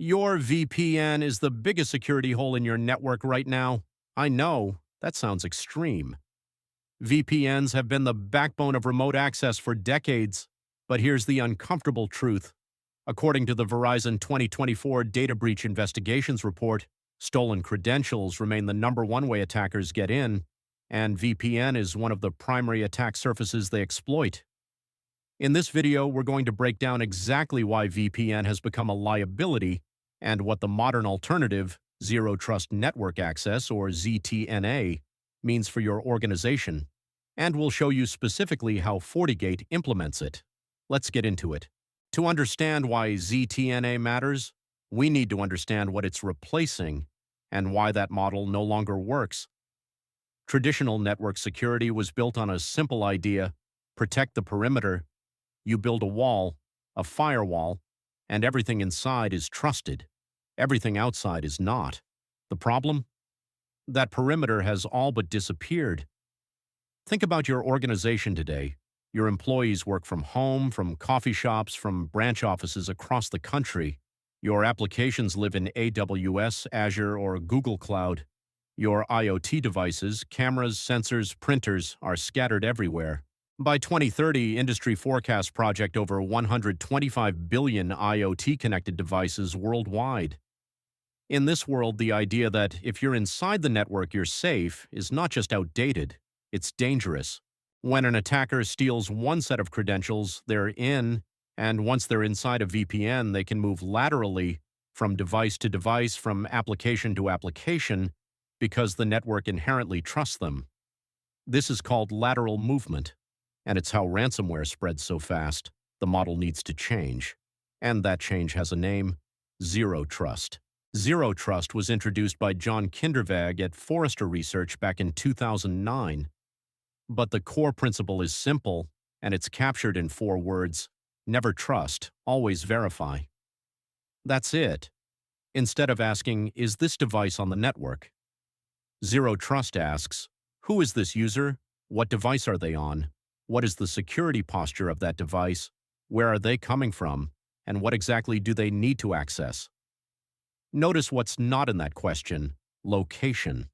Your VPN is the biggest security hole in your network right now. I know, that sounds extreme. VPNs have been the backbone of remote access for decades, but here's the uncomfortable truth. According to the Verizon 2024 Data Breach Investigations Report, stolen credentials remain the #1 way attackers get in, and VPN is one of the primary attack surfaces they exploit. In this video, we're going to break down exactly why VPN has become a liability and what the modern alternative, Zero Trust Network Access, or ZTNA, means for your organization, and we'll show you specifically how FortiGate implements it. Let's get into it. To understand why ZTNA matters, we need to understand what it's replacing and why that model no longer works. Traditional network security was built on a simple idea: protect the perimeter. You build a wall, a firewall, and everything inside is trusted. Everything outside is not. The problem? That perimeter has all but disappeared. Think about your organization today. Your employees work from home, from coffee shops, from branch offices across the country. Your applications live in AWS, Azure, or Google Cloud. Your IoT devices, cameras, sensors, printers are scattered everywhere. By 2030, industry forecasts project over 125 billion IoT-connected devices worldwide. In this world, the idea that if you're inside the network you're safe is not just outdated, it's dangerous. When an attacker steals one set of credentials, they're in, and once they're inside a VPN, they can move laterally from device to device, from application to application, because the network inherently trusts them. This is called lateral movement. And it's how ransomware spreads so fast. The model needs to change. And that change has a name: Zero Trust. Zero Trust was introduced by John Kindervag at Forrester Research back in 2009. But the core principle is simple, and it's captured in 4 words: never trust, always verify. That's it. Instead of asking, is this device on the network? Zero Trust asks, who is this user? What device are they on? What is the security posture of that device? Where are they coming from? And what exactly do they need to access? Notice what's not in that question: location.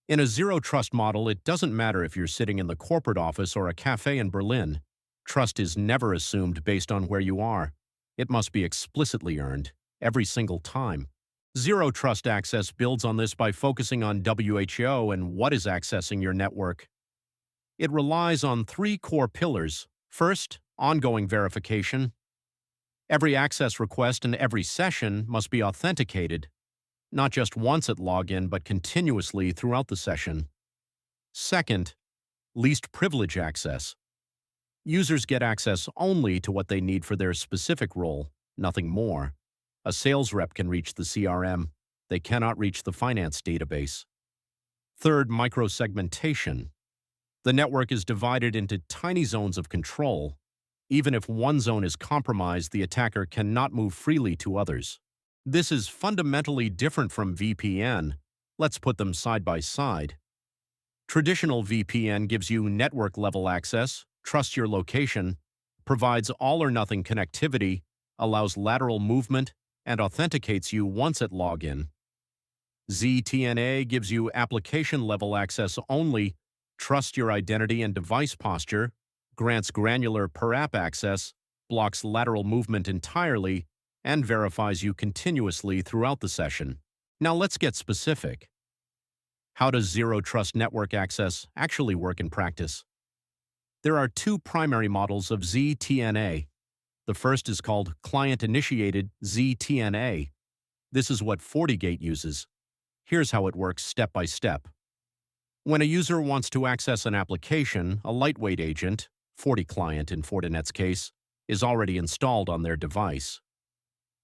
In a zero-trust model, it doesn't matter if you're sitting in the corporate office or a cafe in Berlin. Trust is never assumed based on where you are. It must be explicitly earned, every single time. Zero-trust access builds on this by focusing on WHO and what is accessing your network. It relies on 3 core pillars. First, ongoing verification. Every access request and every session must be authenticated, not just once at login, but continuously throughout the session. Second, least privilege access. Users get access only to what they need for their specific role, nothing more. A sales rep can reach the CRM. They cannot reach the finance database. Third, microsegmentation. The network is divided into tiny zones of control. Even if one zone is compromised, the attacker cannot move freely to others. This is fundamentally different from VPN. Let's put them side by side. Traditional VPN gives you network-level access, trusts your location, provides all-or-nothing connectivity, allows lateral movement, and authenticates you once at login. ZTNA gives you application-level access only, trusts your identity and device posture, grants granular per-app access, blocks lateral movement entirely, and verifies you continuously throughout the session. Now let's get specific. How does Zero Trust Network Access actually work in practice? There are 2 primary models of ZTNA. The first is called Client-Initiated ZTNA. This is what FortiGate uses. Here's how it works step by step. When a user wants to access an application, a lightweight agent, FortiClient in Fortinet's case, is already installed on their device.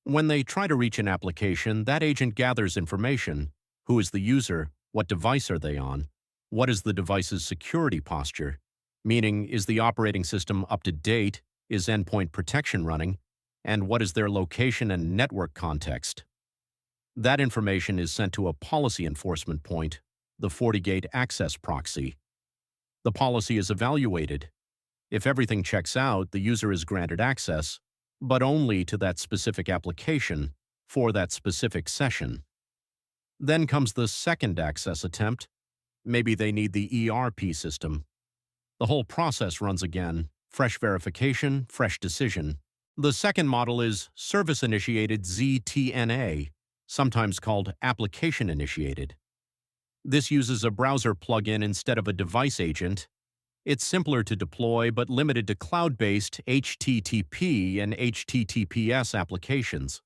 When they try to reach an application, that agent gathers information: who is the user, what device are they on, what is the device's security posture, meaning is the operating system up to date, is endpoint protection running, and what is their location and network context. That information is sent to a policy enforcement point, the FortiGate access proxy. The policy is evaluated. If everything checks out, the user is granted access, but only to that specific application, for that specific session. Then comes the second access attempt. Maybe they need the ERP system. The whole process runs again. Fresh verification, fresh decision. The second model is Service-Initiated ZTNA, sometimes called Application-Initiated. This uses a browser plugin instead of a device agent. It's simpler to deploy but limited to cloud-based HTTP and HTTPS applications.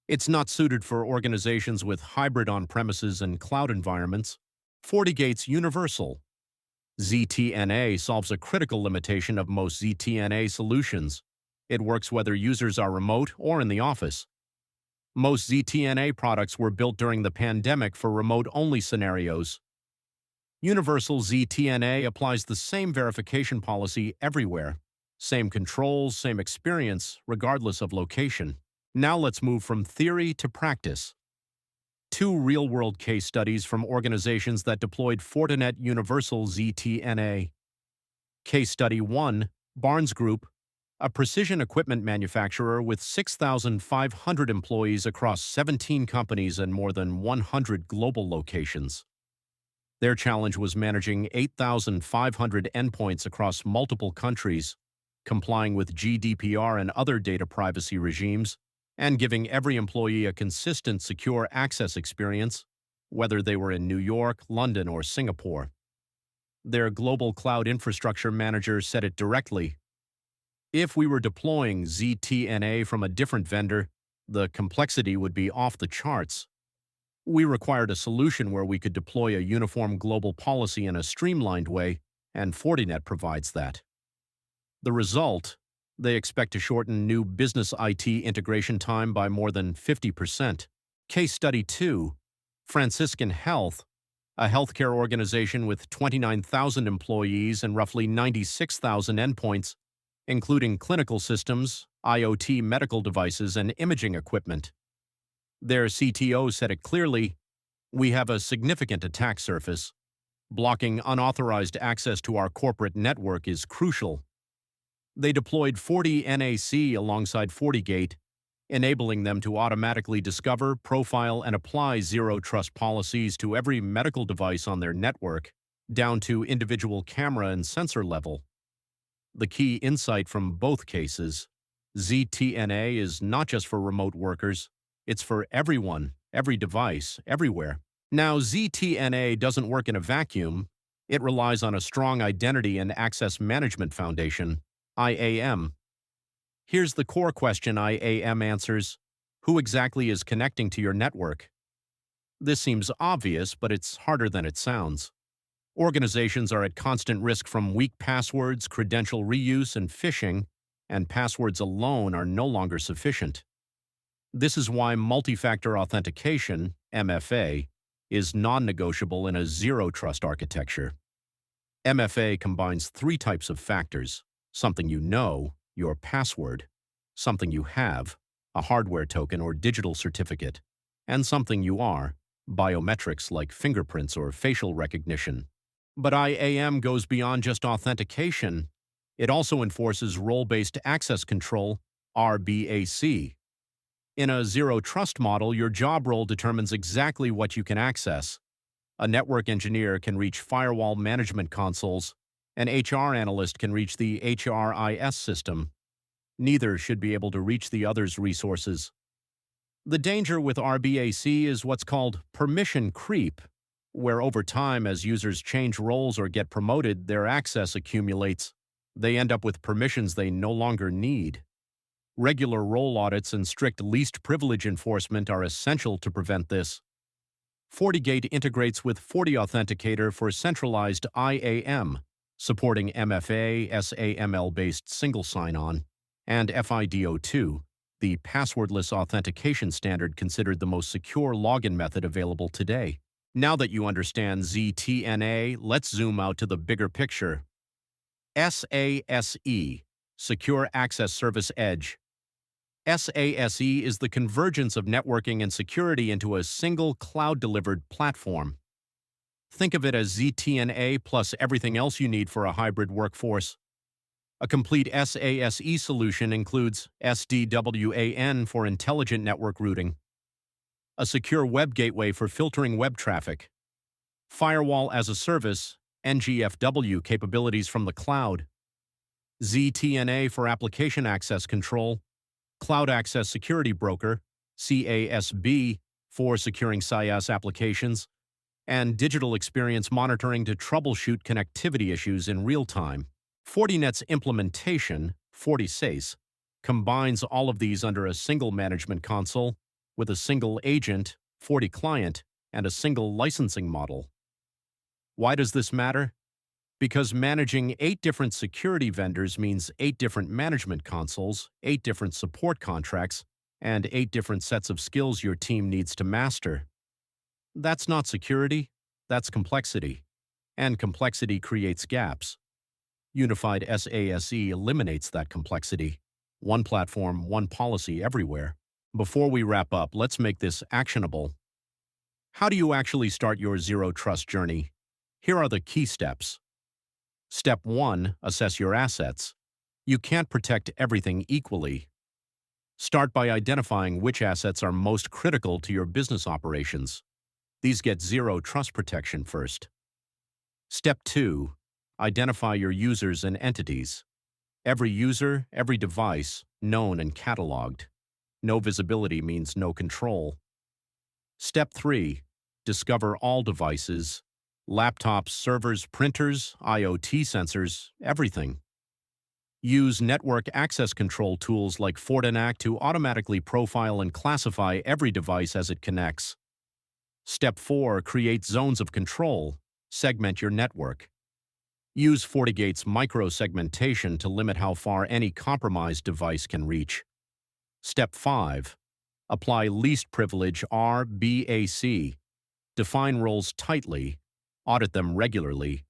It's not suited for organizations with hybrid on-premises and cloud environments. FortiGate's Universal ZTNA solves a critical limitation of most ZTNA solutions. It works whether users are remote or in the office. Most ZTNA products were built during the pandemic for remote-only scenarios. Universal ZTNA applies the same verification policy everywhere. Same controls, same experience, regardless of location. Now let's move from theory to practice. 2 real-world case studies from organizations that deployed Fortinet Universal ZTNA. Case Study 1, Barnes Group, a precision equipment manufacturer with 6,500 employees across 17 companies and more than 100 global locations. Their challenge was managing 8,500 endpoints across multiple countries, complying with GDPR and other data privacy regimes, and giving every employee a consistent, secure access experience, whether they were in New York, London, or Singapore. Their global cloud infrastructure manager said it directly. If we were deploying ZTNA from a different vendor, the complexity would be off the charts. We required a solution where we could deploy a uniform global policy in a streamlined way, and Fortinet provides that. The result? They expect to shorten new business IT integration time by more than 50%. Case Study 2, Franciscan Health, a healthcare organization with 29,000 employees and roughly 96,000 endpoints, including clinical systems, IoT medical devices, and imaging equipment. Their CTO said it clearly, "We have a significant attack surface. Blocking unauthorized access to our corporate network is crucial." They deployed FortiNAC alongside FortiGate, enabling them to automatically discover, profile, and apply zero-trust policies to every medical device on their network, down to individual camera and sensor level. The key insight from both cases: ZTNA is not just for remote workers, it's for everyone, every device, everywhere. Now, ZTNA doesn't work in a vacuum. It relies on a strong identity and access management foundation, IAM. Here's the core question IAM answers: who exactly is connecting to your network? This seems obvious, but it's harder than it sounds. Organizations are at constant risk from weak passwords, credential reuse, and phishing, and passwords alone are no longer sufficient. This is why multi-factor authentication, MFA, is non-negotiable in a zero-trust architecture. MFA combines 3 types of factors: something you know, your password; something you have, a hardware token or digital certificate; and something you are, biometrics like fingerprints or facial recognition. But IAM goes beyond just authentication. It also enforces role-based access control, RBAC. In a zero-trust model, your job role determines exactly what you can access. A network engineer can reach firewall management consoles. An HR analyst can reach the HRIS system. Neither should be able to reach the other's resources. The danger with RBAC is what's called permission creep, where over time, as users change roles or get promoted, their access accumulates. They end up with permissions they no longer need. Regular role audits and strict least privilege enforcement are essential to prevent this. FortiGate integrates with FortiAuthenticator for centralized IAM, supporting MFA, SAML-based single sign-on, and FIDO2, the passwordless authentication standard considered the most secure login method available today. Now that you understand ZTNA, let's zoom out to the bigger picture. SASE, Secure Access Service Edge. SASE is the convergence of networking and security into a single cloud-delivered platform. Think of it as ZTNA plus everything else you need for a hybrid workforce. A complete SASE solution includes SDWAN for intelligent network routing, a secure web gateway for filtering web traffic, Firewall as a service, NGFW capabilities from the cloud, ZTNA for application access control, Cloud Access Security Broker, CASB for securing SIAS applications, and digital experience monitoring to troubleshoot connectivity issues in real time. Fortinet's implementation, FortiSASE, combines all of these under a single management console with a single agent, FortiClient, and a single licensing model. Why does this matter? Because managing 8 different security vendors means 8 different management consoles, 8 different support contracts, and 8 different sets of skills your team needs to master. That's not security, that's complexity. And complexity creates gaps. Unified SASE eliminates that complexity. One platform, one policy everywhere. Before we wrap up, let's make this actionable. How do you actually start your zero trust journey? Here are the key steps. Step 1. Assess your assets. You can't protect everything equally. Start by identifying which assets are most critical to your business operations. These get zero trust protection first. Step 2. Identify your users and entities. Every user, every device, known and cataloged. No visibility means no control. Step 3. Discover all devices. Laptops, servers, printers, IoT sensors, everything. Use network access control tools like Fortinet to automatically profile and classify every device as it connects. Step 4. Create zones of control. Segment your network. Use FortiGate's micro-segmentation to limit how far any compromised device can reach. Step 5. Apply least privilege RBAC. Define roles tightly. Audit them regularly,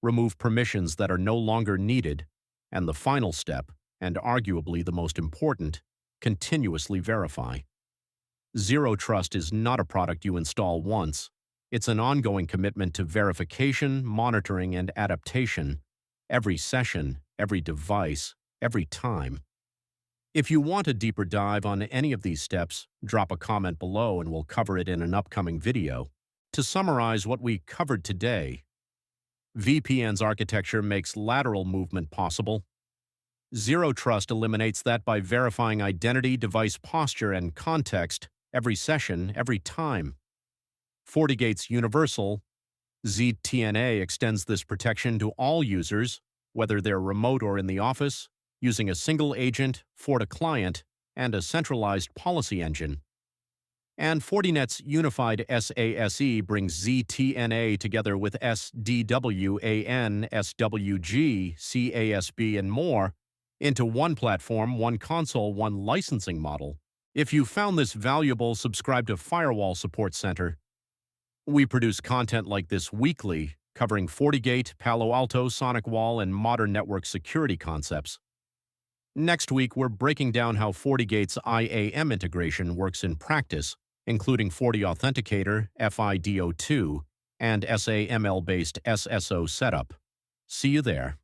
remove permissions that are no longer needed, and the final step, and arguably the most important, continuously verify. Zero Trust is not a product you install once. It's an ongoing commitment to verification, monitoring, and adaptation, every session, every device, every time. If you want a deeper dive on any of these steps, drop a comment below and we'll cover it in an upcoming video. To summarize what we covered today, VPN's architecture makes lateral movement possible. Zero Trust eliminates that by verifying identity, device posture, and context every session, every time. FortiGate's Universal ZTNA extends this protection to all users, whether they're remote or in the office, using a single agent, FortiClient, and a centralized policy engine. And Fortinet's Unified SASE brings ZTNA together with SDWAN, SWG, CASB, and more into one platform, one console, one licensing model. If you found this valuable, subscribe to Firewall Support Center. We produce content like this weekly, covering FortiGate, Palo Alto, SonicWall, and modern network security concepts. Next week, we're breaking down how FortiGate's IAM integration works in practice, including FortiAuthenticator, FIDO2, and SAML-based SSO setup. See you there.